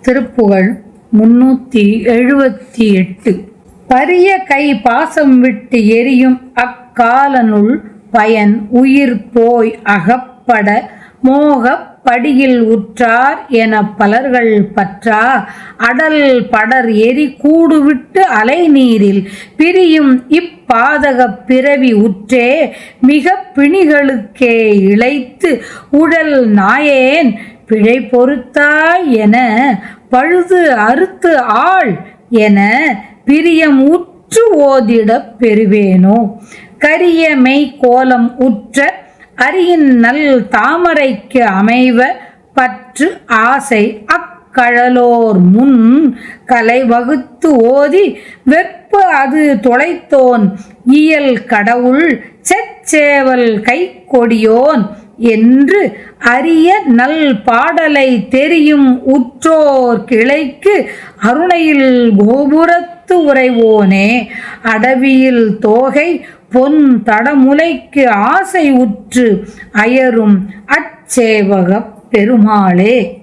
திருப்புகழ் 378. பரிய கை பாசம் விட்டு எரியும் அக்காலனுள் பயன் உயிர் போய் அகப்பட மோகப் படியில் உற்றார் என பலர்கள் பற்றா அடல் படர் எரி கூடுவிட்டு அலை நீரில் பிரியும் இப்பாதகப் பிறவி உற்றே மிக பிணிகளுக்கே இழைத்து உடல் நாயேன் பிழை பொறுத்தாய் என பழுது அறுத்து ஆள் என பிரியம் உற்று ஓதிடப் பெறுவேனோ. கரிய மெய் கோலம் உற்ற அரியின் நல் தாமரைக்கு அமைவ பற்று ஆசை அக்கழலோர் முன் கலை வகுத்து ஓதி வெற்ப அது தொலைத்தோன் இயல் கடவுள் செச்சேவல் கை கொடியோன் என்று அரிய நல் பாடலை தெரியும் உற்றோர் கிளைக்கு அருணையில் கோபுரத்து உறைவோனே. அடவியில் தோகை பொன் தடமுலைக்கு ஆசை உற்று அயரும் அச்சேவகப் பெருமாளே.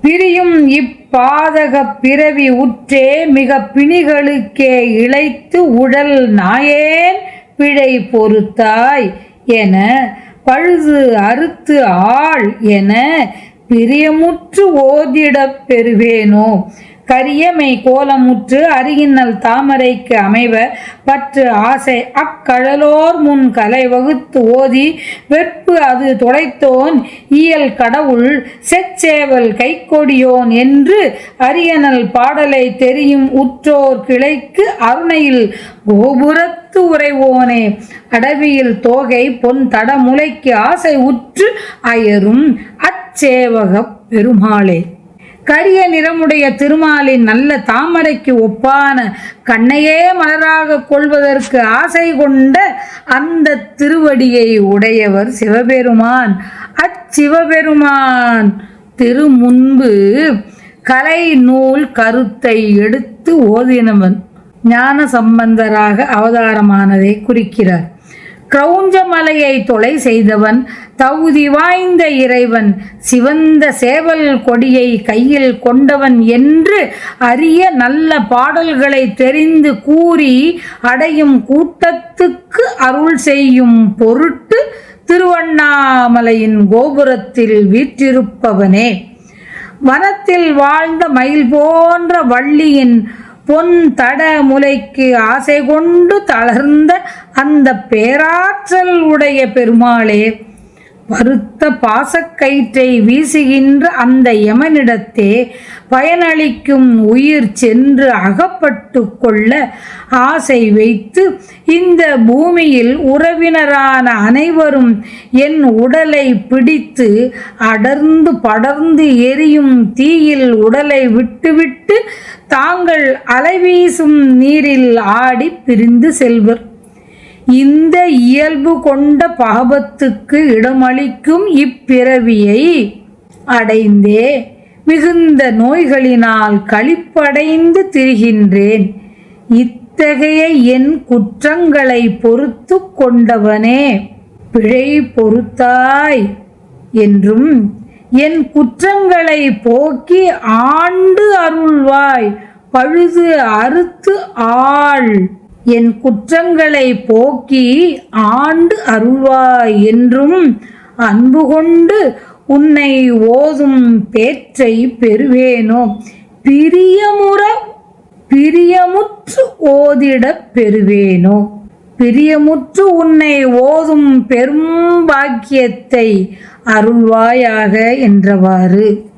பிரியும் இப்பாதகப் பிறவி உற்றே மிக பிணிகளுக்கே இழைத்து உடல் நாயேன் பிழை பொறுத்தாய் என பழுது அறுத்து ஆள் என பிரியமுற்று ஓதிடப் பெறுவேனோ. கரியமை கோலமுற்று அரியின்னல் தாமரைக்கு அமைவ பற்று ஆசை அக்கழலோர் முன் கலை வகுத்து ஓதி வெற்பு அது தொலைத்தோன் இயல் கடவுள் செச்சேவல் கைக்கொடியோன் என்று அரியனல் பாடலை தெரியும் உற்றோர் கிளைக்கு அருணையில் கோபுரத்து உறைவோனே. அடவியில் தோகை பொன் தடமுலைக்கு ஆசை உற்று அயரும் அச்சேவகப் பெருமாளே. கரிய நிறமுடைய திருமாலின் நல்ல தாமரைக்கு ஒப்பான கண்ணையே மலராக கொள்வதற்கு ஆசை கொண்ட அந்த திருவடியை உடையவர் சிவபெருமான். அச்சிவபெருமான் திருமுன்பு கலை நூல் கருத்தை எடுத்து ஓதினவன் ஞான சம்பந்தராக அவதாரமானதை குறிக்கிறார். கிரௌஞ்ச மலையை தொலை செய்தவன் தகுதி வாய்ந்த இறைவன் சிவந்த சேவல் கொடியை கையில் கொண்டவன் என்று அரிய நல்ல பாடல்களை தெரிந்து கூறி அடையும் கூட்டத்துக்கு அருள் செய்யும் பொருட்டு திருவண்ணாமலையின் கோபுரத்தில் வீற்றிருப்பவனே. வனத்தில் வாழ்ந்த மயில் போன்ற வள்ளியின் பொன் தட முலைக்கு ஆசை கொண்டு தளர்ந்த அந்த பேராற்றல் உடைய பெருமாளே. பருத்த பாசக்கயிற்றை வீசுகின்ற அந்த யமனிடத்தே பயனளிக்கும் உயிர் சென்று அகப்பட்டு கொள்ள ஆசை வைத்து இந்த பூமியில் உறவினரான அனைவரும் என் உடலை பிடித்து அடர்ந்து படர்ந்து எரியும் தீயில் உடலை விட்டுவிட்டு தாங்கள் அலைவீசும் நீரில் ஆடி பிரிந்து செல்வர். இந்த இயல்பு கொண்ட பாபத்துக்கு இடமளிக்கும் இப்பிறவியை அடைந்தே மிகுந்த நோய்களினால் களிப்படைந்து திரிகின்றேன். இத்தகைய என் குற்றங்களை பொறுத்து கொண்டவனே பிழை பொறுத்தாய் என்றும் என் குற்றங்களை போக்கி ஆண்டு அருள்வாய் பழுது அறுத்து ஆள் என் குற்றங்களை போக்கி ஆண்டு அருள்வாய் என்றும் அன்பு கொண்டு உன்னை ஓதும் பேற்றை பெறுவேனோ. பிரியமுற்று ஓதிடப் பெறுவேனோ. பிரியமுற்று உன்னை ஓதும் பெரும் பாக்கியத்தை அருள்வாயாக என்றவாறு